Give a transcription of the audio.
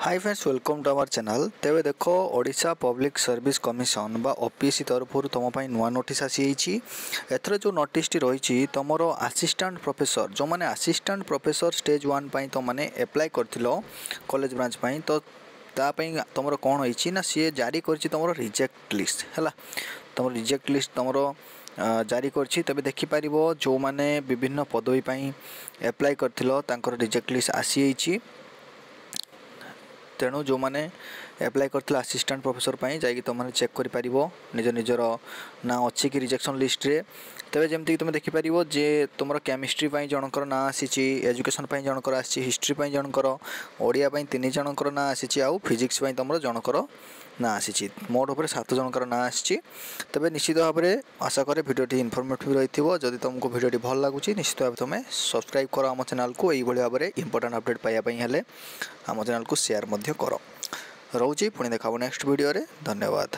Hi friends welcome to our channel. तेरे देखो ओडिशा पब्लिक सर्विस कमिशन बा ओपीएससी तरफ तुम नुआ नोटिस आसी एथर जो नोटिस रही तुम असिस्टेंट प्रोफेसर जो मैंने असिस्टेंट प्रोफेसर स्टेज 1 तुम मैंने एप्लाय कर कॉलेज ब्रांच तो तापाई तुम कौन होती ना सी जारी कर तुम रिजेक्ट लिस्ट है तुम रिजेक्ट लिस्ट तुम जारी करछि तबे देखिपार जो मैंने विभिन्न पदवी एप्लाय कर रिजेक्ट लिस्ट आसी तेणु जो मैंने एप्लाय करथिले असिस्टेंट प्रोफेसर जाकि तुम चेक कर निज निजर ना अच्छी कि रिजेक्शन लिस्ट रे तेज जमती तुम देखिपार जे तुम केमिस्ट्री जनकर ना आसी एजुकेशन जनकर आसी हिस्ट्री जनकर ओडिया 3 जनकर ना आसी आउ फिजिक्स तुम जनकर ना आसी मोट उपर 7 जनकर ना आसी तेज निश्चित भाव में आशा करे भिडियोटी इनफॉर्मेटिव रही जदि तुमको भिडियोटी भल लगुच निश्चित भाव तुम सब्सक्राइब कर आम चैनल को यही भाव में इंपोर्टेंट अपडेट पाइबापी आम चैनल को शेयर कर रोचे पुणी देखा नेक्स्ट वीडियो रे। धन्यवाद।